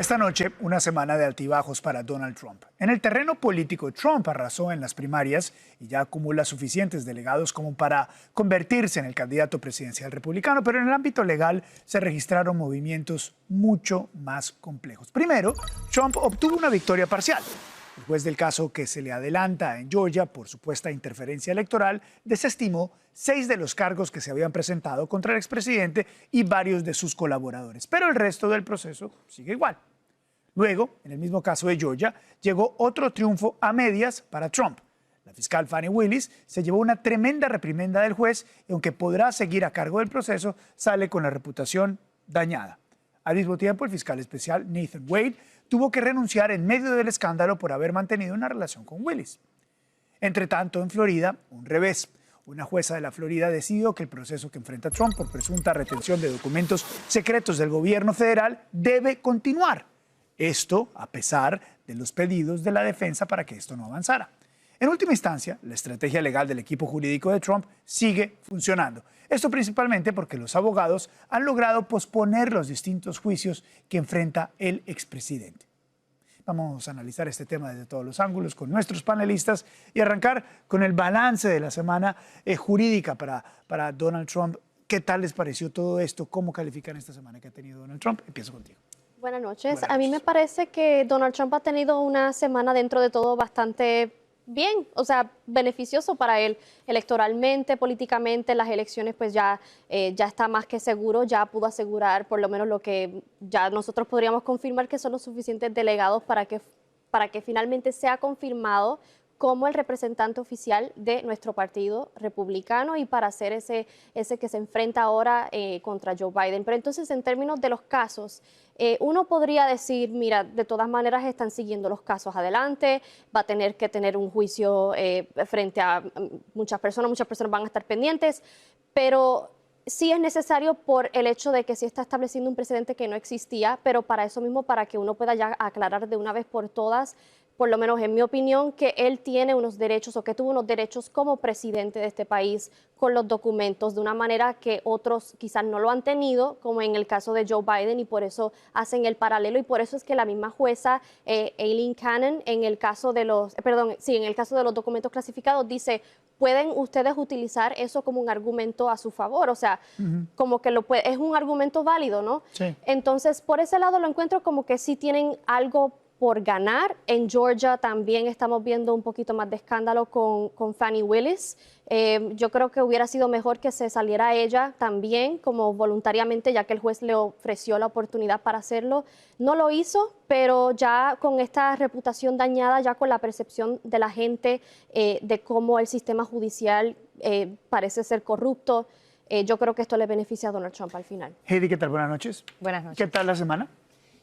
Esta noche, una semana de altibajos para Donald Trump. En el terreno político, Trump arrasó en las primarias y ya acumula suficientes delegados como para convertirse en el candidato presidencial republicano, pero en el ámbito legal se registraron movimientos mucho más complejos. Primero, Trump obtuvo una victoria parcial. El juez del caso que se le adelanta en Georgia por supuesta interferencia electoral desestimó 6 de los cargos que se habían presentado contra el expresidente y varios de sus colaboradores, pero el resto del proceso sigue igual. Luego, en el mismo caso de Georgia, llegó otro triunfo a medias para Trump. La fiscal Fani Willis se llevó una tremenda reprimenda del juez y aunque podrá seguir a cargo del proceso, sale con la reputación dañada. Al mismo tiempo, el fiscal especial Nathan Wade tuvo que renunciar en medio del escándalo por haber mantenido una relación con Willis. Entre tanto, en Florida, un revés. Una jueza de la Florida decidió que el proceso que enfrenta Trump por presunta retención de documentos secretos del gobierno federal debe continuar. Esto a pesar de los pedidos de la defensa para que esto no avanzara. En última instancia, la estrategia legal del equipo jurídico de Trump sigue funcionando. Esto principalmente porque los abogados han logrado posponer los distintos juicios que enfrenta el expresidente. Vamos a analizar este tema desde todos los ángulos con nuestros panelistas y arrancar con el balance de la semana jurídica para Donald Trump. ¿Qué tal les pareció todo esto? ¿Cómo califican esta semana que ha tenido Donald Trump? Empiezo contigo. Buenas noches. A mí me parece que Donald Trump ha tenido una semana dentro de todo bastante bien, o sea, beneficioso para él electoralmente, políticamente. Las elecciones pues ya está más que seguro, ya pudo asegurar por lo menos lo que ya nosotros podríamos confirmar que son los suficientes delegados para que finalmente sea confirmado como el representante oficial de nuestro partido republicano y para ser ese que se enfrenta ahora contra Joe Biden. Pero entonces, en términos de los casos, uno podría decir, mira, de todas maneras están siguiendo los casos adelante, va a tener que tener un juicio frente a muchas personas van a estar pendientes, pero sí es necesario por el hecho de que sí está estableciendo un precedente que no existía, pero para eso mismo, para que uno pueda ya aclarar de una vez por todas, por lo menos en mi opinión, que él tiene unos derechos o que tuvo unos derechos como presidente de este país con los documentos de una manera que otros quizás no lo han tenido, como en el caso de Joe Biden, y por eso hacen el paralelo y por eso es que la misma jueza Aileen Cannon en el caso de los documentos clasificados dice, pueden ustedes utilizar eso como un argumento a su favor, o sea, como que es un argumento válido, ¿no? Sí. Entonces, por ese lado lo encuentro como que sí tienen algo por ganar. En Georgia también estamos viendo un poquito más de escándalo con Fani Willis. Yo creo que hubiera sido mejor que se saliera ella también, como voluntariamente, ya que el juez le ofreció la oportunidad para hacerlo. No lo hizo, pero ya con esta reputación dañada, ya con la percepción de la gente de cómo el sistema judicial parece ser corrupto, yo creo que esto le beneficia a Donald Trump al final. Heidi, ¿qué tal? Buenas noches. Buenas noches. ¿Qué tal la semana?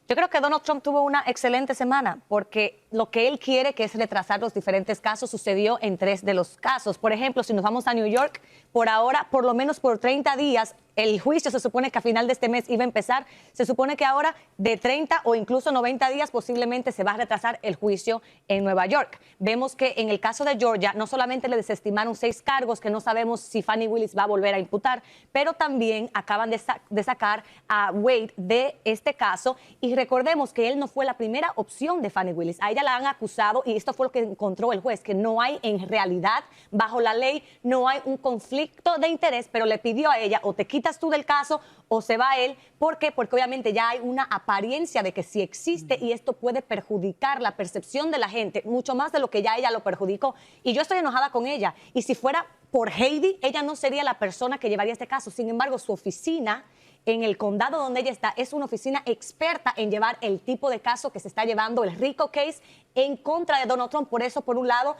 Yo creo que Donald Trump tuvo una excelente semana porque lo que él quiere, que es retrasar los diferentes casos, sucedió en 3 de los casos. Por ejemplo, si nos vamos a New York, por ahora, por lo menos por 30 días, el juicio se supone que a final de este mes iba a empezar. Se supone que ahora de 30 o incluso 90 días posiblemente se va a retrasar el juicio en Nueva York. Vemos que en el caso de Georgia no solamente le desestimaron 6 cargos que no sabemos si Fani Willis va a volver a imputar, pero también acaban de sacar a Wade de este caso y recordemos que él no fue la primera opción de Fani Willis. A ella la han acusado y esto fue lo que encontró el juez, que no hay en realidad, bajo la ley, no hay un conflicto de interés, pero le pidió a ella o te quitas tú del caso o se va él. ¿Por qué? Porque obviamente ya hay una apariencia de que sí existe y esto puede perjudicar la percepción de la gente, mucho más de lo que ya ella lo perjudicó. Y yo estoy enojada con ella. Y si fuera por Heidi, ella no sería la persona que llevaría este caso. Sin embargo, su oficina en el condado donde ella está es una oficina experta en llevar el tipo de caso que se está llevando, el RICO case, en contra de Donald Trump. Por eso, por un lado,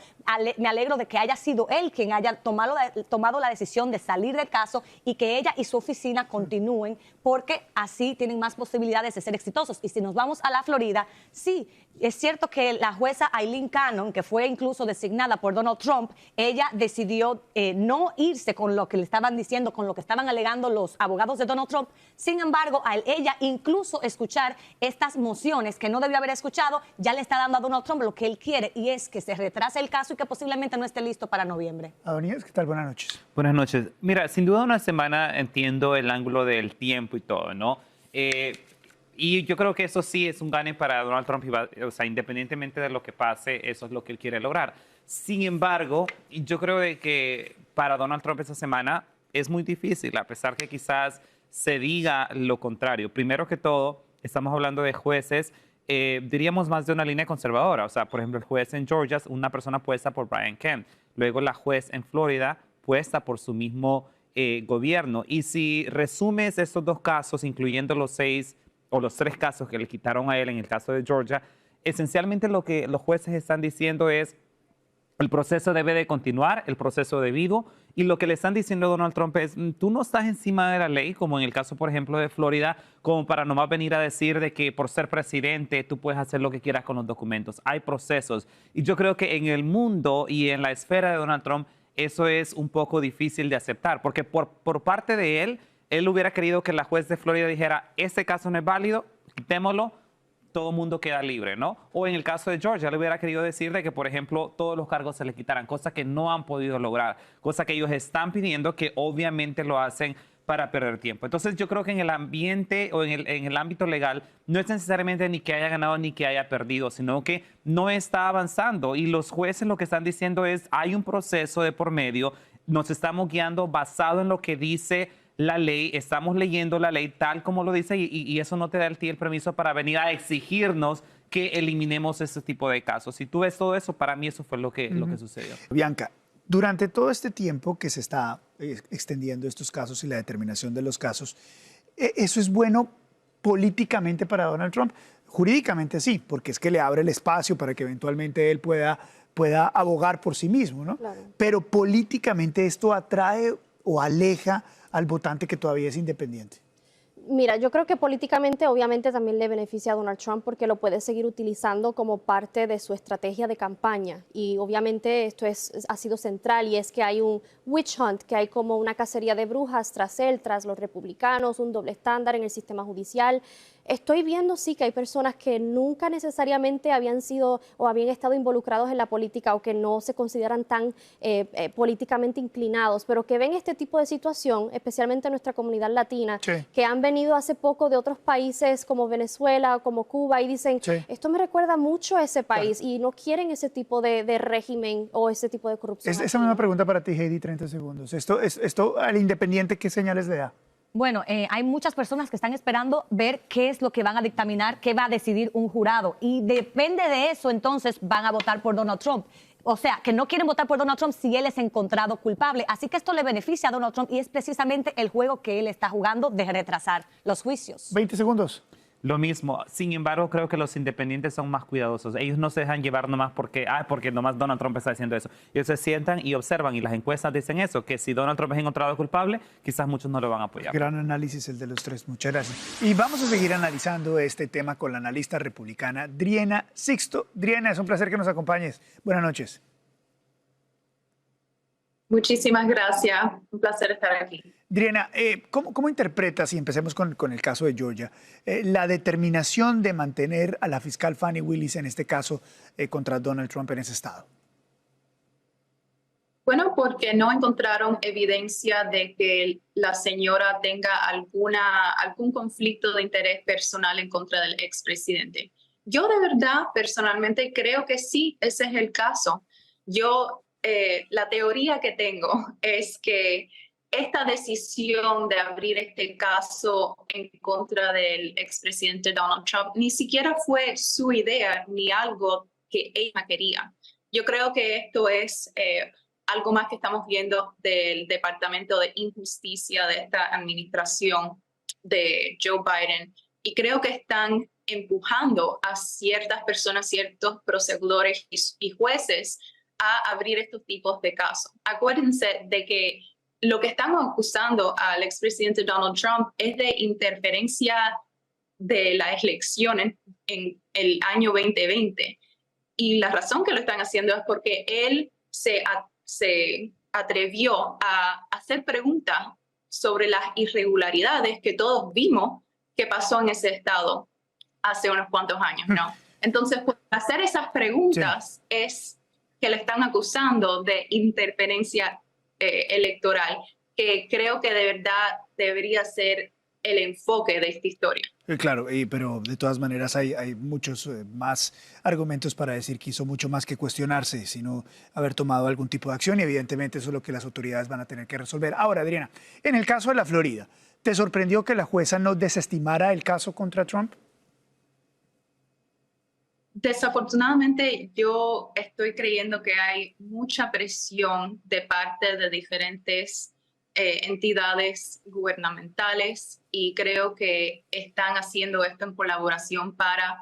me alegro de que haya sido él quien haya tomado la decisión de salir del caso y que ella y su oficina continúen, porque así tienen más posibilidades de ser exitosos. Y si nos vamos a la Florida, sí, es cierto que la jueza Aileen Cannon, que fue incluso designada por Donald Trump, ella decidió no irse con lo que le estaban diciendo, con lo que estaban alegando los abogados de Donald Trump. Sin embargo, al ella incluso escuchar estas mociones que no debió haber escuchado, ya le está dando a Donald Trump lo que él quiere, y es que se retrase el caso y que posiblemente no esté listo para noviembre. Adonías, ¿qué tal? Buenas noches. Buenas noches. Mira, sin duda una semana entiendo el ángulo del tiempo y todo, ¿no? Y yo creo que eso sí es un gane para Donald Trump, o sea, independientemente de lo que pase, eso es lo que él quiere lograr. Sin embargo, yo creo de que para Donald Trump esta semana es muy difícil, a pesar que quizás se diga lo contrario. Primero que todo, estamos hablando de jueces, diríamos más de una línea conservadora. O sea, por ejemplo, el juez en Georgia es una persona puesta por Brian Kemp. Luego la juez en Florida puesta por su mismo gobierno. Y si resumes estos dos casos, incluyendo los 6 o los 3 casos que le quitaron a él en el caso de Georgia, esencialmente lo que los jueces están diciendo es el proceso debe de continuar, el proceso debido, y lo que le están diciendo a Donald Trump es, tú no estás encima de la ley, como en el caso, por ejemplo, de Florida, como para nomás venir a decir de que por ser presidente tú puedes hacer lo que quieras con los documentos. Hay procesos. Y yo creo que en el mundo y en la esfera de Donald Trump, eso es un poco difícil de aceptar, porque por parte de él hubiera querido que la juez de Florida dijera, este caso no es válido, quitémoslo, todo el mundo queda libre, ¿no? O en el caso de Georgia, le hubiera querido decir de que, por ejemplo, todos los cargos se le quitaran, cosa que no han podido lograr, cosa que ellos están pidiendo, que obviamente lo hacen para perder tiempo. Entonces yo creo que en el ambiente o en el ámbito legal no es necesariamente ni que haya ganado ni que haya perdido, sino que no está avanzando y los jueces lo que están diciendo es hay un proceso de por medio, nos estamos guiando basado en lo que dice la ley, estamos leyendo la ley tal como lo dice y eso no te da a ti el permiso para venir a exigirnos que eliminemos ese tipo de casos. Si tú ves todo eso, para mí eso fue lo que sucedió. Bianca, durante todo este tiempo que se está extendiendo estos casos y la determinación de los casos, ¿eso es bueno políticamente para Donald Trump? Jurídicamente sí, porque es que le abre el espacio para que eventualmente él pueda abogar por sí mismo, ¿no? Claro. Pero políticamente esto atrae o aleja al votante que todavía es independiente. Mira, yo creo que políticamente obviamente también le beneficia a Donald Trump porque lo puede seguir utilizando como parte de su estrategia de campaña y obviamente esto ha sido central y es que hay un witch hunt, que hay como una cacería de brujas tras él, tras los republicanos, un doble estándar en el sistema judicial. Estoy viendo sí que hay personas que nunca necesariamente habían sido o habían estado involucrados en la política o que no se consideran tan políticamente inclinados, pero que ven este tipo de situación, especialmente en nuestra comunidad latina, Sí. que han venido hace poco de otros países como Venezuela, como Cuba, y dicen, Sí. esto me recuerda mucho a ese país, y no quieren ese tipo de régimen o ese tipo de corrupción. Esa aquí, misma ¿no? pregunta para ti, Heidi, 30 segundos. Esto al independiente, ¿qué señales le da? Bueno, hay muchas personas que están esperando ver qué es lo que van a dictaminar, qué va a decidir un jurado. Y depende de eso, entonces van a votar por Donald Trump. O sea, que no quieren votar por Donald Trump si él es encontrado culpable. Así que esto le beneficia a Donald Trump y es precisamente el juego que él está jugando de retrasar los juicios. 20 segundos. Lo mismo, sin embargo, creo que los independientes son más cuidadosos. Ellos no se dejan llevar nomás porque nomás Donald Trump está haciendo eso. Ellos se sientan y observan y las encuestas dicen eso, que si Donald Trump es encontrado culpable, quizás muchos no lo van a apoyar. Gran análisis el de los tres. Muchas gracias. Y vamos a seguir analizando este tema con la analista republicana Driena Sixto. Driena, es un placer que nos acompañes. Buenas noches. Muchísimas gracias, un placer estar aquí. Driena, ¿cómo interpretas, y empecemos con el caso de Georgia, la determinación de mantener a la fiscal Fani Willis, en este caso, contra Donald Trump en ese estado? Bueno, porque no encontraron evidencia de que la señora tenga algún conflicto de interés personal en contra del expresidente. Yo de verdad, personalmente, creo que sí, ese es el caso. La teoría que tengo es que esta decisión de abrir este caso en contra del expresidente Donald Trump ni siquiera fue su idea ni algo que ella quería. Yo creo que esto es algo más que estamos viendo del Departamento de Injusticia de esta administración de Joe Biden, y creo que están empujando a ciertas personas, ciertos prosecutores y jueces a abrir estos tipos de casos. Acuérdense de que lo que están acusando al expresidente Donald Trump es de interferencia de las elecciones en el año 2020. Y la razón que lo están haciendo es porque él se atrevió a hacer preguntas sobre las irregularidades que todos vimos que pasó en ese estado hace unos cuantos años, ¿no? Entonces, pues, hacer esas preguntas es que le están acusando de interferencia electoral, que creo que de verdad debería ser el enfoque de esta historia. Claro, pero de todas maneras hay muchos más argumentos para decir que hizo mucho más que cuestionarse, sino haber tomado algún tipo de acción y evidentemente eso es lo que las autoridades van a tener que resolver. Ahora, Adriana, en el caso de la Florida, ¿te sorprendió que la jueza no desestimara el caso contra Trump? Desafortunadamente, yo estoy creyendo que hay mucha presión de parte de diferentes entidades gubernamentales y creo que están haciendo esto en colaboración para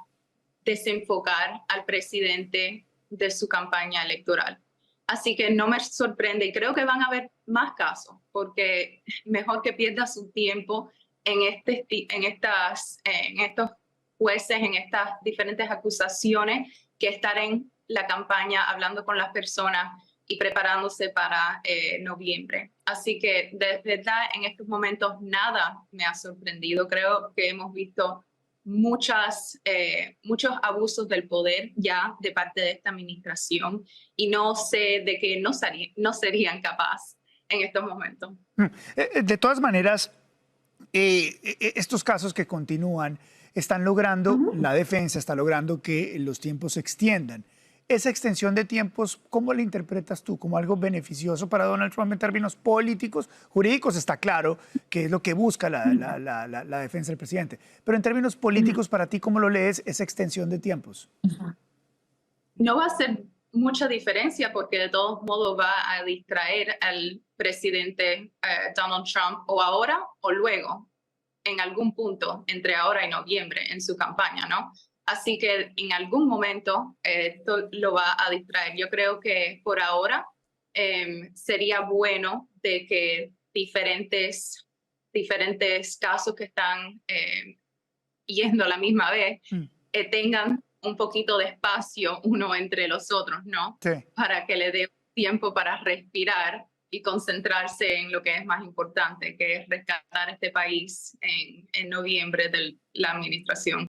desenfocar al presidente de su campaña electoral. Así que no me sorprende y creo que van a haber más casos, porque mejor que pierda su tiempo en estos jueces, en estas diferentes acusaciones, que estar en la campaña hablando con las personas y preparándose para noviembre. Así que de verdad en estos momentos nada me ha sorprendido. Creo que hemos visto muchos abusos del poder ya de parte de esta administración y no sé de qué no serían capaces en estos momentos. De todas maneras, estos casos que continúan están logrando, la defensa está logrando que los tiempos se extiendan. Esa extensión de tiempos, ¿cómo la interpretas tú? ¿Como algo beneficioso para Donald Trump en términos políticos? Jurídicos está claro que es lo que busca la defensa del presidente. Pero en términos políticos, para ti, ¿cómo lo lees esa extensión de tiempos? No va a ser mucha diferencia porque de todos modos va a distraer al presidente Donald Trump o ahora o luego, en algún punto entre ahora y noviembre en su campaña, ¿no? Así que en algún momento esto lo va a distraer. Yo creo que por ahora sería bueno de que diferentes casos que están yendo a la misma vez tengan un poquito de espacio uno entre los otros, ¿no? Sí. Para que le dé tiempo para respirar y concentrarse en lo que es más importante, que es rescatar este país en noviembre de la administración.